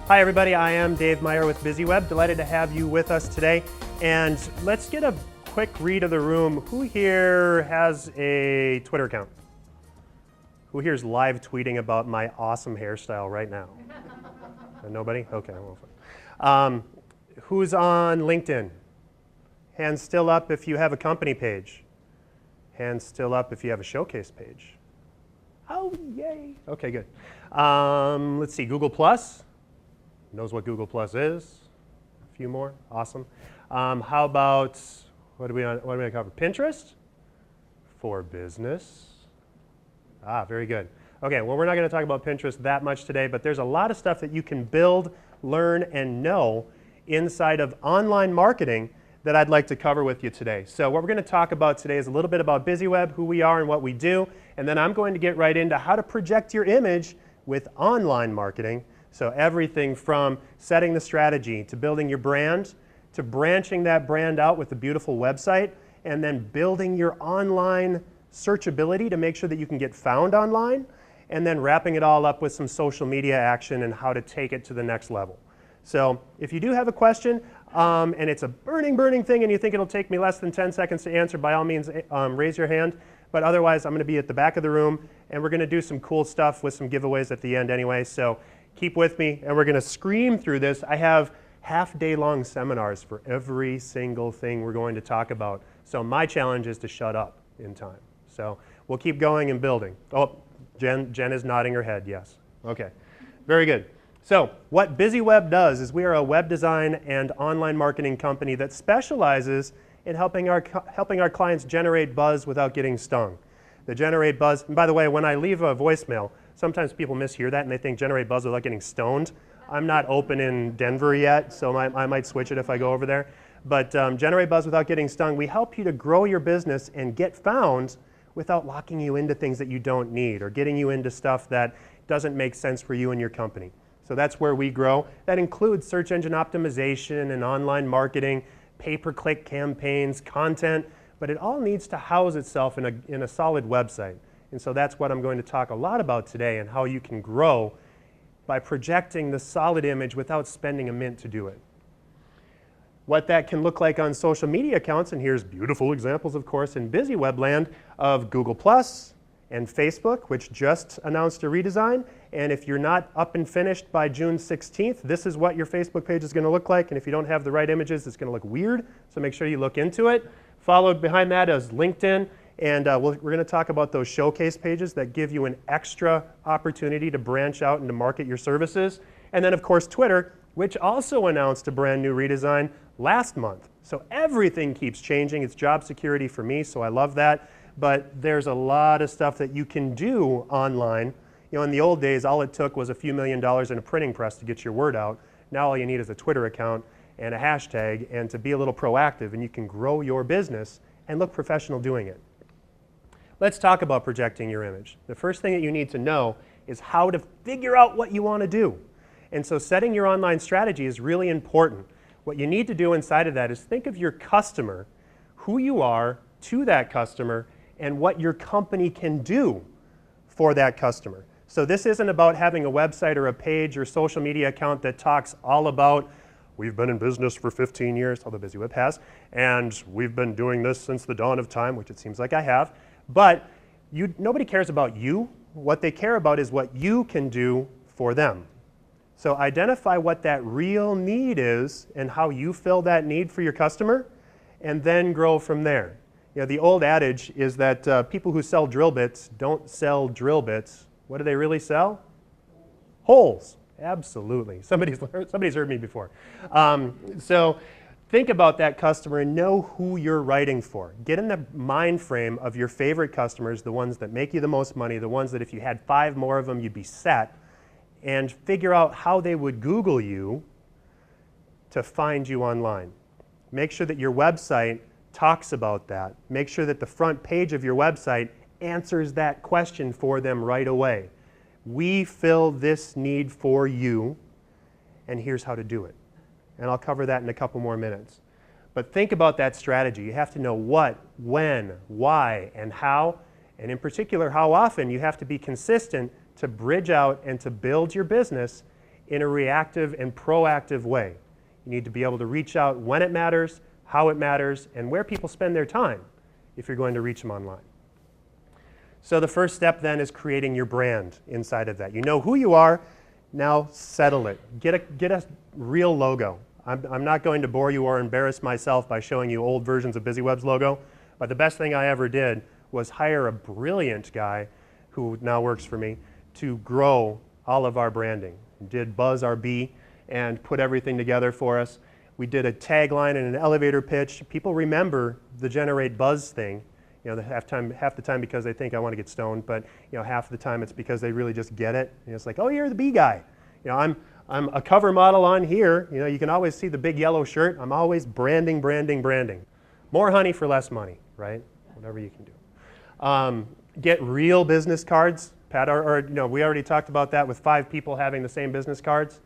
Hi everybody, I am Dave Meyer with BizzyWeb. Delighted to have you with us today. And let's get a quick read of the room. Who here has a Twitter account? Who here is live tweeting about my awesome hairstyle right now? Nobody? Okay, well, fine. Who's on LinkedIn? Hands still up if you have a company page. Hands still up if you have a showcase page. Oh, yay. Okay, good. Let's see, Google Plus. Knows what Google Plus is. A few more, awesome. How about, what do we cover? Pinterest for business. Ah, very good. Okay, well, we're not going to talk about Pinterest that much today, but there's a lot of stuff that you can build, learn, and know inside of online marketing that I'd like to cover with you today. So what we're going to talk about today is a little bit about BizzyWeb, who we are and what we do, and then I'm going to get right into how to project your image with online marketing. So everything from setting the strategy to building your brand, to branching that brand out with a beautiful website, and then building your online searchability to make sure that you can get found online, and then wrapping it all up with some social media action and how to take it to the next level. So if you do have a question, and it's a burning thing and you think it'll take me less than 10 seconds to answer, by all means raise your hand. But otherwise, I'm going to be at the back of the room, and we're going to do some cool stuff with some giveaways at the end anyway. So keep with me, and we're going to scream through this. I have half-day-long seminars for every single thing we're going to talk about. So my challenge is to shut up in time. So we'll keep going and building. Oh, Jen is nodding her head, yes. Okay, very good. So what BizzyWeb does is we are a web design and online marketing company that specializes in helping our clients generate buzz without getting stung. They generate buzz, and by the way, when I leave a voicemail, sometimes people mishear that and they think generate buzz without getting stoned. I'm not open in Denver yet, so I might switch it if I go over there. But generate buzz without getting stung. We help you to grow your business and get found without locking you into things that you don't need or getting you into stuff that doesn't make sense for you and your company. So that's where we grow. That includes search engine optimization and online marketing, pay-per-click campaigns, content, but it all needs to house itself in a solid website. And so that's what I'm going to talk a lot about today, and how you can grow by projecting the solid image without spending a mint to do it. What that can look like on social media accounts, and here's beautiful examples, of course, in BizzyWeb land of Google Plus and Facebook, which just announced a redesign. And if you're not up and finished by June 16th, this is what your Facebook page is going to look like. And if you don't have the right images, it's going to look weird. So make sure you look into it. Followed behind that is LinkedIn. And we're going to talk about those showcase pages that give you an extra opportunity to branch out and to market your services. And then, of course, Twitter, which also announced a brand new redesign last month. So everything keeps changing. It's job security for me, so I love that. But there's a lot of stuff that you can do online. You know, in the old days, all it took was a few $1 million in a printing press to get your word out. Now all you need is a Twitter account and a hashtag and to be a little proactive, and you can grow your business and look professional doing it. Let's talk about projecting your image. The first thing that you need to know is how to figure out what you want to do. And so setting your online strategy is really important. What you need to do inside of that is think of your customer, who you are to that customer, and what your company can do for that customer. So this isn't about having a website or a page or social media account that talks all about, we've been in business for 15 years, although BizzyWeb has, and we've been doing this since the dawn of time, which it seems like I have. But nobody cares about you. What they care about is what you can do for them. So identify what that real need is and how you fill that need for your customer, and then grow from there. You know, the old adage is that people who sell drill bits don't sell drill bits. What do they really sell? Holes. Absolutely. Somebody's heard me before. So think about that customer and know who you're writing for. Get in the mind frame of your favorite customers, the ones that make you the most money, the ones that if you had 5 more of them, you'd be set, and figure out how they would Google you to find you online. Make sure that your website talks about that. Make sure that the front page of your website answers that question for them right away. We fill this need for you, and here's how to do it. And I'll cover that in a couple more minutes. But think about that strategy. You have to know what, when, why, and how, and in particular, how often you have to be consistent to bridge out and to build your business in a reactive and proactive way. You need to be able to reach out when it matters, how it matters, and where people spend their time if you're going to reach them online. So the first step then is creating your brand inside of that. You know who you are, now settle it. Get a real logo. I'm not going to bore you or embarrass myself by showing you old versions of BizzyWeb's logo, but the best thing I ever did was hire a brilliant guy who now works for me to grow all of our branding. Did Buzz our bee and put everything together for us. We did a tagline and an elevator pitch. People remember the Generate Buzz thing, half the time because they think I want to get stoned, but half the time it's because they really just get it. And it's like, oh, you're the bee guy. I'm a cover model on here. You can always see the big yellow shirt. I'm always branding, branding, branding. More honey for less money, right? Whatever you can do. Get real business cards. Pat, we already talked about that with 5 people having the same business cards.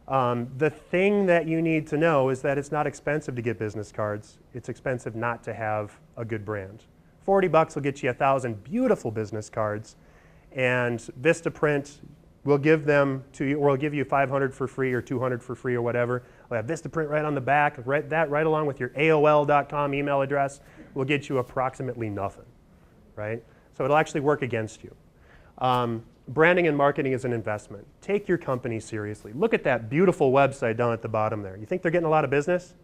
The thing that you need to know is that it's not expensive to get business cards. It's expensive not to have a good brand. $40 will get you 1,000 beautiful business cards, and Vistaprint will give them to you, or will give you 500 for free or 200 for free or whatever. We'll have Vistaprint right on the back, right along with your AOL.com email address will get you approximately nothing, right? So it'll actually work against you. Branding and marketing is an investment. Take your company seriously. Look at that beautiful website down at the bottom there. You think they're getting a lot of business?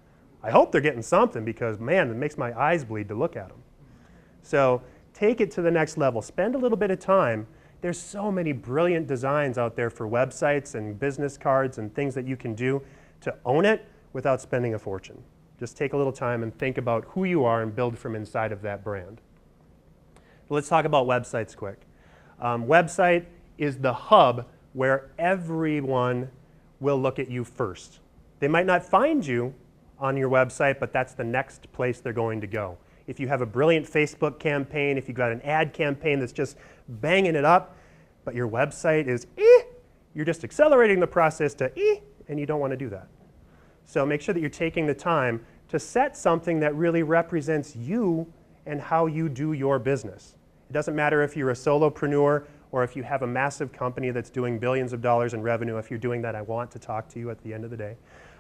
I hope they're getting something because, man, it makes my eyes bleed to look at them. So take it to the next level. Spend a little bit of time. There's so many brilliant designs out there for websites and business cards and things that you can do to own it without spending a fortune. Just take a little time and think about who you are and build from inside of that brand. Let's talk about websites quick. Website is the hub where everyone will look at you first. They might not find you on your website, but that's the next place they're going to go. If you have a brilliant Facebook campaign, if you've got an ad campaign that's just banging it up, but your website is you're just accelerating the process to and you don't want to do that. So make sure that you're taking the time to set something that really represents you and how you do your business. It doesn't matter if you're a solopreneur or if you have a massive company that's doing billions of dollars in revenue. If you're doing that, I want to talk to you at the end of the day.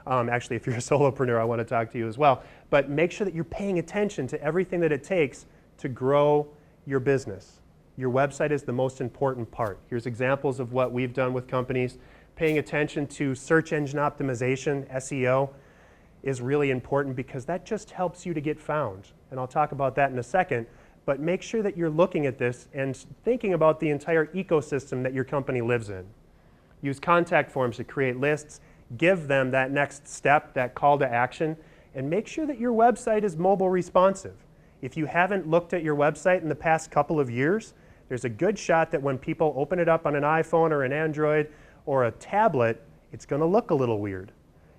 Actually, if you're a solopreneur, I want to talk to you as well. But make sure that you're paying attention to everything that it takes to grow your business. Your website is the most important part. Here's examples of what we've done with companies. Paying attention to search engine optimization, SEO, is really important because that just helps you to get found. And I'll talk about that in a second. But make sure that you're looking at this and thinking about the entire ecosystem that your company lives in. Use contact forms to create lists. Give them that next step, that call to action, and make sure that your website is mobile responsive. If you haven't looked at your website in the past couple of years, there's a good shot that when people open it up on an iPhone or an Android or a tablet, it's going to look a little weird.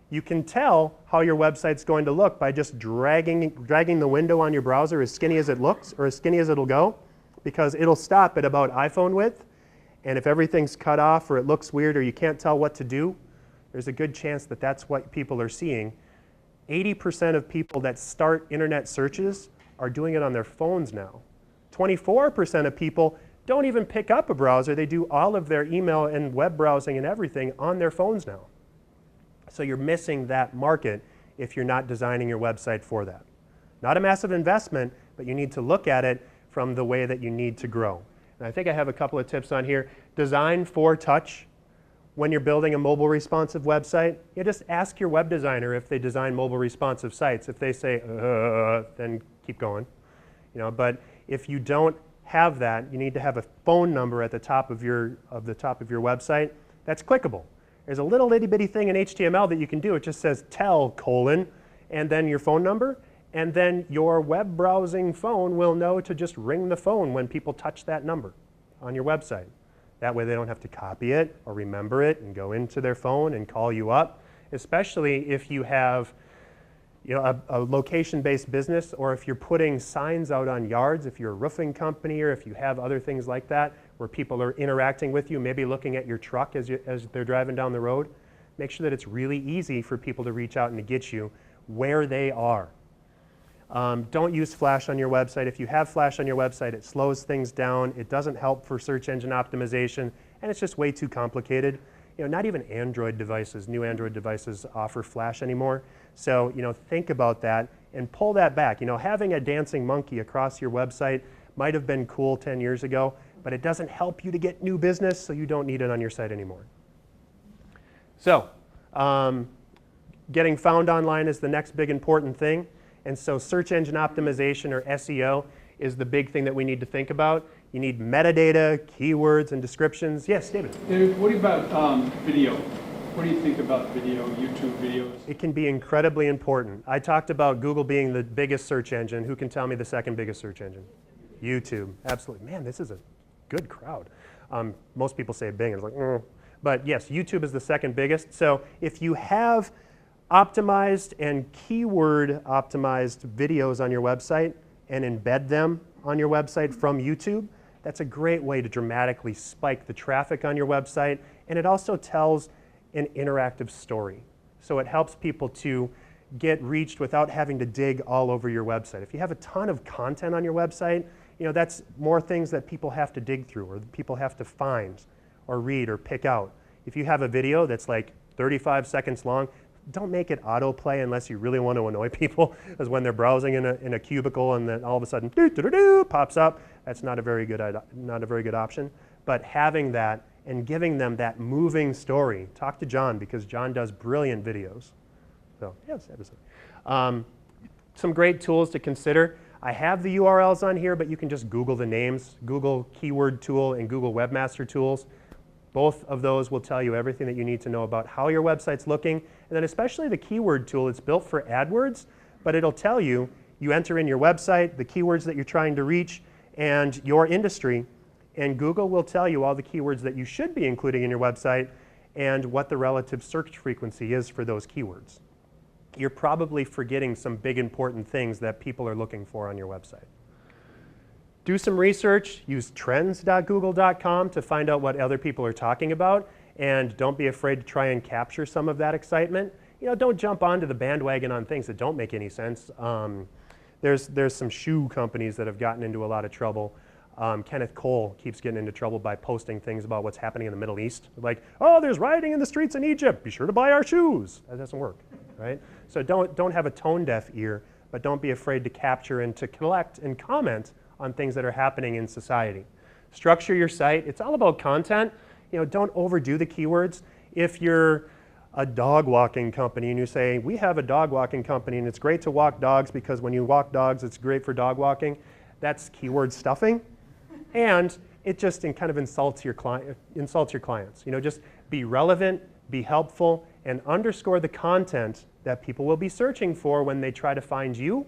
You can tell how your website's going to look by just dragging the window on your browser as skinny as it looks or as skinny as it'll go, because it'll stop at about iPhone width, and if everything's cut off or it looks weird or you can't tell what to do, there's a good chance that that's what people are seeing. 80% of people that start internet searches are doing it on their phones now. 24% of people don't even pick up a browser. They do all of their email and web browsing and everything on their phones now. So you're missing that market if you're not designing your website for that. Not a massive investment, but you need to look at it from the way that you need to grow. And I think I have a couple of tips on here. Design for touch. When you're building a mobile responsive website, you just ask your web designer if they design mobile responsive sites. If they say, then keep going. But if you don't have that, you need to have a phone number at the top of your website that's clickable. There's a little itty bitty thing in HTML that you can do. It just says tell : and then your phone number, and then your web browsing phone will know to just ring the phone when people touch that number on your website. That way they don't have to copy it or remember it and go into their phone and call you up, especially if you have a location-based business, or if you're putting signs out on yards, if you're a roofing company, or if you have other things like that where people are interacting with you, maybe looking at your truck as they're driving down the road. Make sure that it's really easy for people to reach out and to get you where they are. Don't use Flash on your website. If you have Flash on your website, it slows things down. It doesn't help for search engine optimization, and it's just way too complicated. not even Android devices, new Android devices offer Flash anymore. So, think about that and pull that back. Having a dancing monkey across your website might have been cool 10 years ago, but it doesn't help you to get new business, so you don't need it on your site anymore. So, getting found online is the next big important thing. And so search engine optimization, or SEO, is the big thing that we need to think about. You need metadata, keywords, and descriptions. Yes, David? David, what about video? What do you think about video, YouTube videos? It can be incredibly important. I talked about Google being the biggest search engine. Who can tell me the second biggest search engine? YouTube. Absolutely. Man, this is a good crowd. Most people say Bing, and it's like, But yes, YouTube is the second biggest. So if you have optimized and keyword optimized videos on your website and embed them on your website from YouTube, that's a great way to dramatically spike the traffic on your website. And it also tells an interactive story. So it helps people to get reached without having to dig all over your website. If you have a ton of content on your website, that's more things that people have to dig through, or people have to find or read or pick out. If you have a video that's like 35 seconds long, don't make it autoplay unless you really want to annoy people, as when they're browsing in a cubicle and then all of a sudden pops up. That's not a very good option. But having that and giving them that moving story. Talk to John, because John does brilliant videos. So yes, some great tools to consider. I have the URLs on here, but you can just Google the names. Google Keyword Tool and Google Webmaster Tools. Both of those will tell you everything that you need to know about how your website's looking. And then especially the keyword tool, it's built for AdWords, but it'll tell you, you enter in your website, the keywords that you're trying to reach, and your industry, and Google will tell you all the keywords that you should be including in your website and what the relative search frequency is for those keywords. You're probably forgetting some big important things that people are looking for on your website. Do some research, use trends.google.com to find out what other people are talking about, and don't be afraid to try and capture some of that excitement. Don't jump onto the bandwagon on things that don't make any sense. There's some shoe companies that have gotten into a lot of trouble. Kenneth Cole keeps getting into trouble by posting things about what's happening in the Middle East. Like, oh, there's rioting in the streets in Egypt. Be sure to buy our shoes. That doesn't work, right? So don't have a tone-deaf ear, but don't be afraid to capture and to collect and comment on things that are happening in society. Structure your site. It's all about content. Don't overdo the keywords. If you're a dog walking company and you say, we have a dog walking company and it's great to walk dogs because when you walk dogs, it's great for dog walking, that's keyword stuffing. And it just kind of insults your clients. Just be relevant, be helpful, and underscore the content that people will be searching for when they try to find you.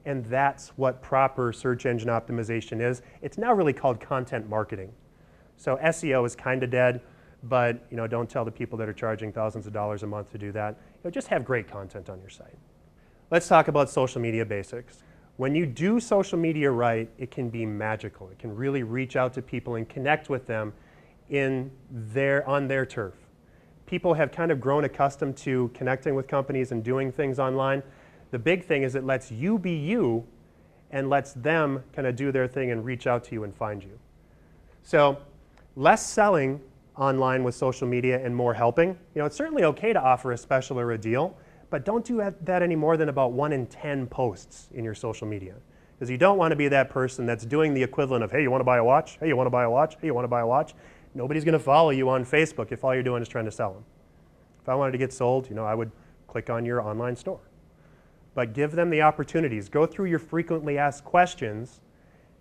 And that's what proper search engine optimization is. It's now really called content marketing. So SEO is kind of dead, but don't tell the people that are charging thousands of dollars a month to do that. Just have great content on your site. Let's talk about social media basics. When you do social media right, it can be magical. It can really reach out to people and connect with them on their turf. People have kind of grown accustomed to connecting with companies and doing things online. The big thing is it lets you be you and lets them kind of do their thing and reach out to you and find you. So less selling online with social media and more helping. It's certainly okay to offer a special or a deal, but don't do that any more than about 1 in 10 posts in your social media. Because you don't want to be that person that's doing the equivalent of, hey, you want to buy a watch? Hey, you want to buy a watch? Hey, you want to buy a watch? Nobody's going to follow you on Facebook if all you're doing is trying to sell them. If I wanted to get sold, I would click on your online store. But give them the opportunities. Go through your frequently asked questions.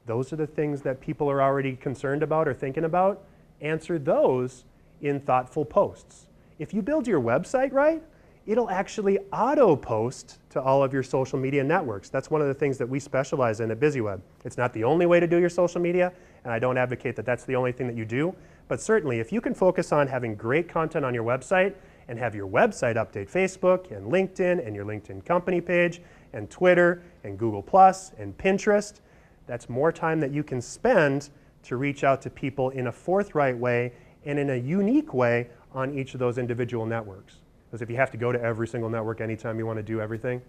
Those are the things that people are already concerned about or thinking about. Answer those in thoughtful posts. If you build your website right, it'll actually auto-post to all of your social media networks. That's one of the things that we specialize in at BizzyWeb. It's not the only way to do your social media, and I don't advocate that that's the only thing that you do. But certainly, if you can focus on having great content on your website and have your website update Facebook and LinkedIn and your LinkedIn company page and Twitter and Google Plus and Pinterest, that's more time that you can spend to reach out to people in a forthright way and in a unique way on each of those individual networks. Because if you have to go to every single network anytime you want to do everything,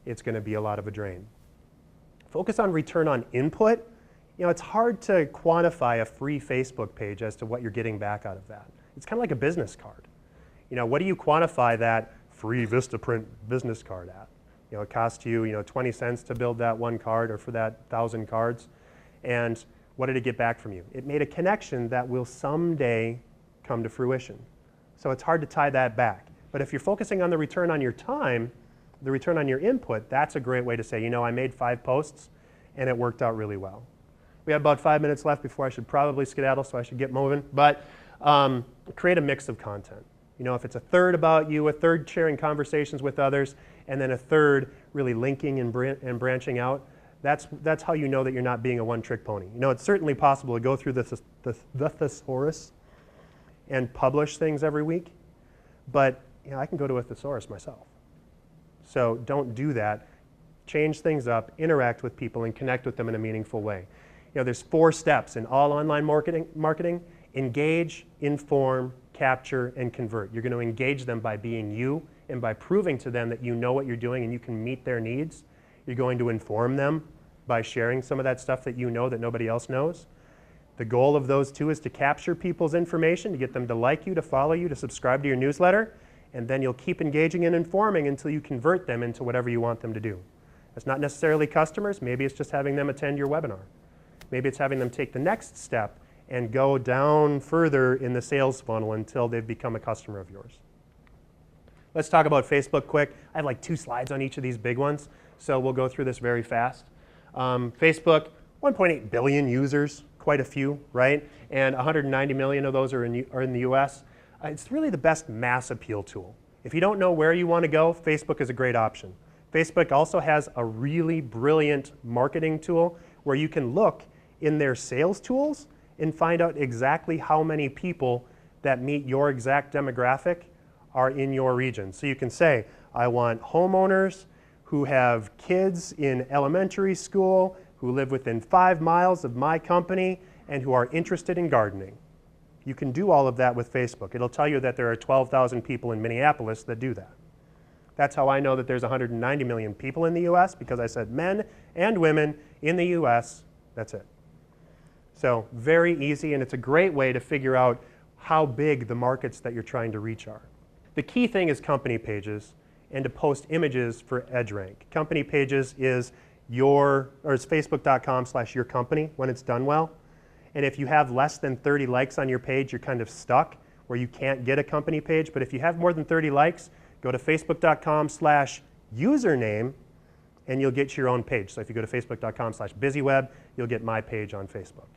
it's going to be a lot of a drain. Focus on return on input. It's hard to quantify a free Facebook page as to what you're getting back out of that. It's kind of like a business card. You know, what do you quantify that free Vistaprint business card at? You know, it cost you, 20 cents to build that one card or for that 1,000 cards. And what did it get back from you? It made a connection that will someday come to fruition. So it's hard to tie that back. But if you're focusing on the return on your time, the return on your input, that's a great way to say, I made 5 posts and it worked out really well. We have about 5 minutes left before I should probably skedaddle, so I should get moving. But create a mix of content. If it's a third about you, a third sharing conversations with others, and then a third really linking and branching out, that's how you know that you're not being a one-trick pony. It's certainly possible to go through the thesaurus and publish things every week, but I can go to a thesaurus myself. So don't do that. Change things up, interact with people, and connect with them in a meaningful way. There's 4 steps in all online marketing. Engage, inform, capture, and convert. You're going to engage them by being you and by proving to them that you know what you're doing and you can meet their needs. You're going to inform them by sharing some of that stuff that you know that nobody else knows. The goal of those 2 is to capture people's information, to get them to like you, to follow you, to subscribe to your newsletter, and then you'll keep engaging and informing until you convert them into whatever you want them to do. It's not necessarily customers. Maybe it's just having them attend your webinar. Maybe it's having them take the next step and go down further in the sales funnel until they've become a customer of yours. Let's talk about Facebook quick. I have like 2 slides on each of these big ones, so we'll go through this very fast. Facebook, 1.8 billion users, quite a few, right? And 190 million of those are in the US. It's really the best mass appeal tool. If you don't know where you want to go, Facebook is a great option. Facebook also has a really brilliant marketing tool where you can look in their sales tools and find out exactly how many people that meet your exact demographic are in your region. So you can say, I want homeowners who have kids in elementary school, who live within 5 miles of my company, and who are interested in gardening. You can do all of that with Facebook. It'll tell you that there are 12,000 people in Minneapolis that do that. That's how I know that there's 190 million people in the US, because I said men and women in the US, that's it. So very easy, and it's a great way to figure out how big the markets that you're trying to reach are. The key thing is company pages and to post images for EdgeRank. Company pages is it's facebook.com/yourcompany when it's done well. And if you have less than 30 likes on your page, you're kind of stuck where you can't get a company page. But if you have more than 30 likes, go to facebook.com/username and you'll get your own page. So if you go to facebook.com/BizzyWeb, you'll get my page on Facebook.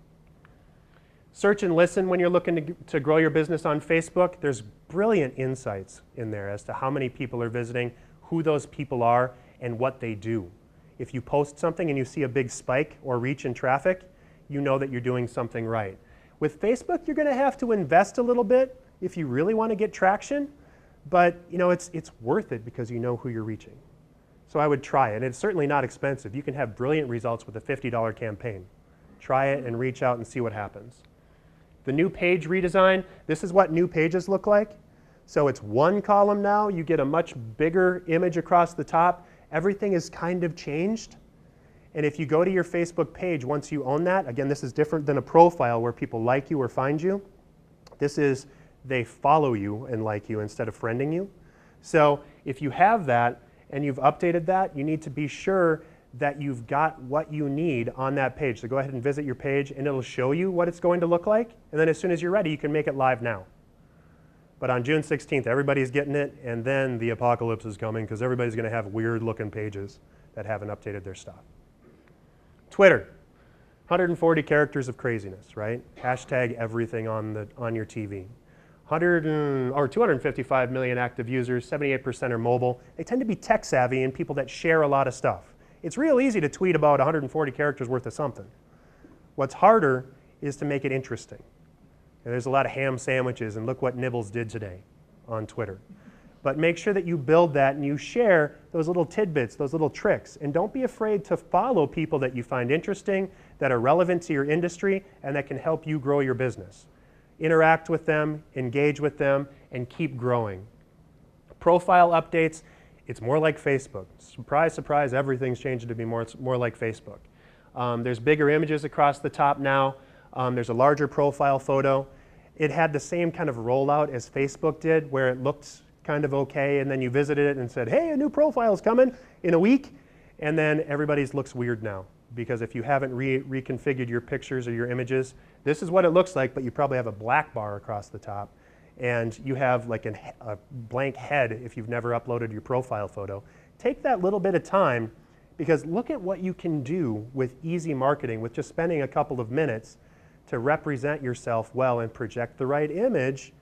Search and listen when you're looking to grow your business on Facebook. There's brilliant insights in there as to how many people are visiting, who those people are, and what they do. If you post something and you see a big spike or reach in traffic, you know that you're doing something right. With Facebook, you're going to have to invest a little bit if you really want to get traction, but it's worth it because you know who you're reaching. So I would try it. It's certainly not expensive. You can have brilliant results with a $50 campaign. Try it and reach out and see what happens. The new page redesign, this is what new pages look like. So it's 1 column now. You get a much bigger image across the top. Everything is kind of changed. And if you go to your Facebook page, once you own that, again, this is different than a profile where people like you or find you. This is they follow you and like you instead of friending you. So if you have that and you've updated that, you need to be sure that you've got what you need on that page. So go ahead and visit your page and it'll show you what it's going to look like. And then as soon as you're ready, you can make it live now. But on June 16th, everybody's getting it, and then the apocalypse is coming because everybody's going to have weird looking pages that haven't updated their stuff. Twitter, 140 characters of craziness, right? Hashtag everything on your TV. 255 million active users, 78% are mobile. They tend to be tech savvy and people that share a lot of stuff. It's real easy to tweet about 140 characters worth of something. What's harder is to make it interesting. And there's a lot of ham sandwiches and look what Nibbles did today on Twitter. But make sure that you build that and you share those little tidbits, those little tricks. And don't be afraid to follow people that you find interesting, that are relevant to your industry, and that can help you grow your business. Interact with them, engage with them, and keep growing. Profile updates, it's more like Facebook. Surprise, surprise, everything's changing to be more like Facebook. There's bigger images across the top now. There's a larger profile photo. It had the same kind of rollout as Facebook did, where it looked kind of okay, and then you visited it and said, hey, a new profile is coming in a week, and then everybody's looks weird now. Because if you haven't reconfigured your pictures or your images, this is what it looks like, but you probably have a black bar across the top, and you have like a blank head if you've never uploaded your profile photo. Take that little bit of time, because look at what you can do with easy marketing, with just spending a couple of minutes to represent yourself well and project the right image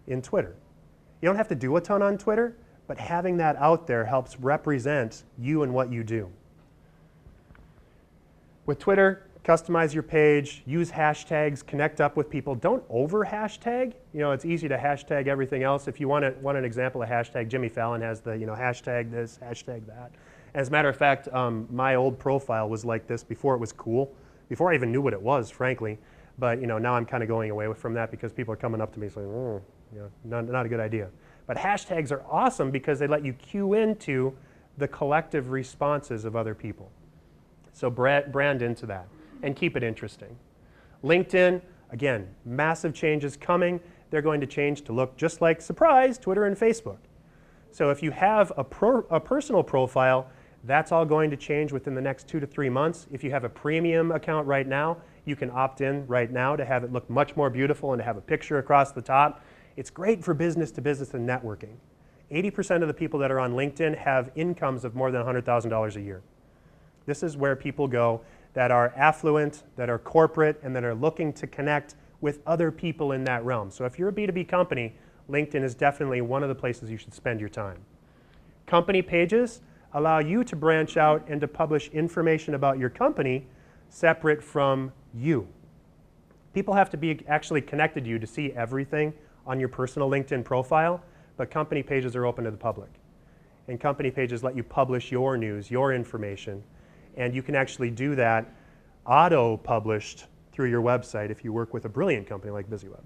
in Twitter. You don't have to do a ton on Twitter, but having that out there helps represent you and what you do. With Twitter, customize your page, use hashtags, connect up with people. Don't over hashtag. You know, it's easy to hashtag everything else. If you want an example of hashtag, Jimmy Fallon has the, you know, hashtag this, hashtag that. As a matter of fact, my old profile was like this before it was cool, before I even knew what it was, frankly. But you know, now I'm kind of going away from that because people are coming up to me saying, oh, you know, not a good idea. But hashtags are awesome because they let you cue into the collective responses of other people. So brand into that and keep it interesting. LinkedIn, again, massive changes coming. They're going to change to look just like, surprise, Twitter and Facebook. So if you have a personal profile, that's all going to change within the next 2 to 3 months. If you have a premium account right now, you can opt in right now to have it look much more beautiful and to have a picture across the top. It's great for business to business and networking. 80% of the people that are on LinkedIn have incomes of more than $100,000 a year. This is where people go that are affluent, that are corporate, and that are looking to connect with other people in that realm. So if you're a B2B company, LinkedIn is definitely one of the places you should spend your time. Company pages allow you to branch out and to publish information about your company separate from you. People have to be actually connected to you to see everything on your personal LinkedIn profile, but company pages are open to the public. And company pages let you publish your news, your information, and you can actually do that auto-published through your website if you work with a brilliant company like BizzyWeb,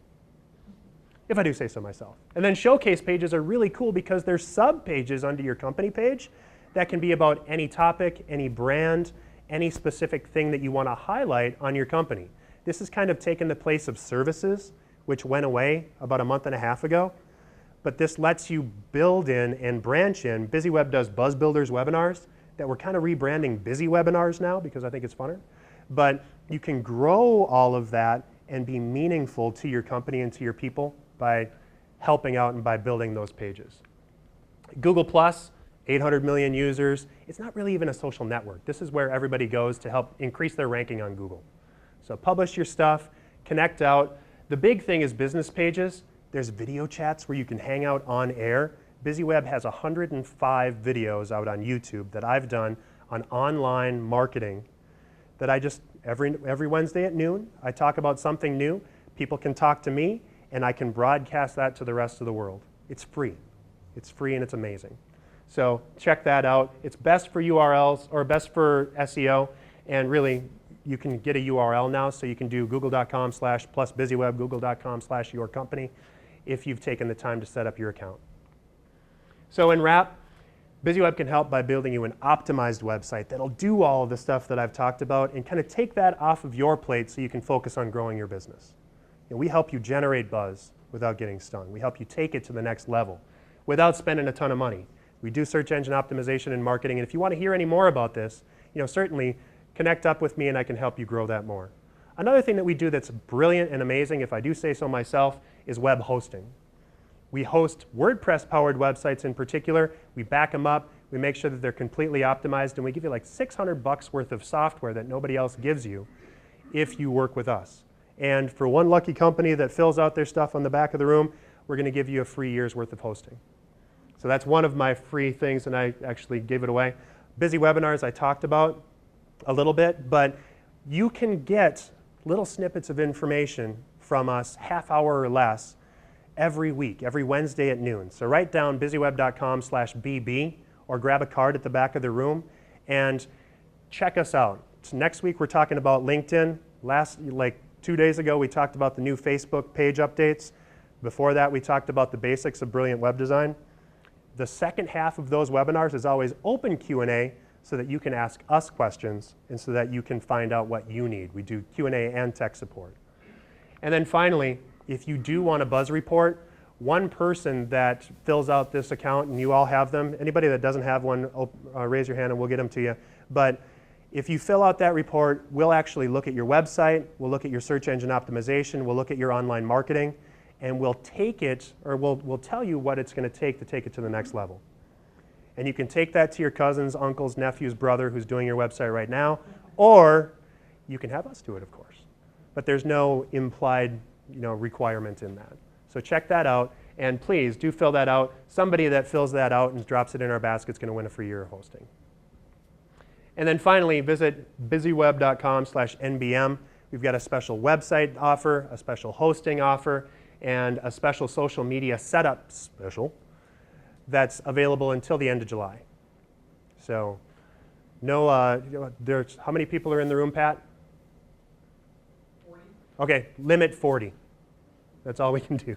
if I do say so myself. And then showcase pages are really cool because they're sub-pages under your company page that can be about any topic, any brand, any specific thing that you want to highlight on your company. This has kind of taken the place of services, which went away about a month and a half ago. But this lets you build in and branch in. BizzyWeb does Buzz Builders webinars that we're kind of rebranding Busy Webinars now because I think it's funner. But you can grow all of that and be meaningful to your company and to your people by helping out and by building those pages. Google Plus, 800 million users. It's not really even a social network. This is where everybody goes to help increase their ranking on Google. So publish your stuff, connect out. The big thing is business pages. There's video chats where you can hang out on air. BizzyWeb has 105 videos out on YouTube that I've done on online marketing that I just, every Wednesday at noon, I talk about something new. People can talk to me, and I can broadcast that to the rest of the world. It's free. It's free and it's amazing. So check that out. It's best for URLs, or best for SEO, and really, you can get a URL now, so you can do google.com/plusbizyweb, google.com/yourcompany, if you've taken the time to set up your account. So in wrap, BizzyWeb can help by building you an optimized website that'll do all of the stuff that I've talked about and kind of take that off of your plate so you can focus on growing your business. And we help you generate buzz without getting stung. We help you take it to the next level without spending a ton of money. We do search engine optimization and marketing, and if you want to hear any more about this, certainly connect up with me and I can help you grow that more. Another thing that we do that's brilliant and amazing, if I do say so myself, is web hosting. We host WordPress-powered websites in particular. We back them up. We make sure that they're completely optimized, and we give you like $600 worth of software that nobody else gives you if you work with us. And for one lucky company that fills out their stuff on the back of the room, we're going to give you a free year's worth of hosting. So that's one of my free things, and I actually gave it away. Busy Webinars I talked about a little bit, but you can get little snippets of information from us, half hour or less, every week, every Wednesday at noon. So write down buzzyweb.com/bb or grab a card at the back of the room and check us out. So next week we're talking about LinkedIn. Like 2 days ago we talked about the new Facebook page updates. Before that we talked about the basics of brilliant web design. The second half of those webinars is always open Q&A so that you can ask us questions and so that you can find out what you need. We do Q&A and tech support. And then finally, if you do want a buzz report, one person that fills out this account, and you all have them, anybody that doesn't have one, raise your hand and we'll get them to you. But if you fill out that report, we'll actually look at your website, we'll look at your search engine optimization, we'll look at your online marketing, and we'll take it, or we'll tell you what it's going to take it to the next level. And you can take that to your cousins, uncles, nephews, brother who's doing your website right now, or you can have us do it, of course. But there's no implied requirement in that. So check that out, and please do fill that out. Somebody that fills that out and drops it in our basket is going to win a free year of hosting. And then finally, visit BizzyWeb.com/NBM. We've got a special website offer, a special hosting offer, and a special social media setup special that's available until the end of July. So, there's how many people are in the room, Pat? 40. Okay, limit 40. That's all we can do.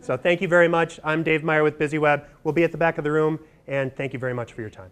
So thank you very much. I'm Dave Meyer with BizzyWeb. We'll be at the back of the room, and thank you very much for your time.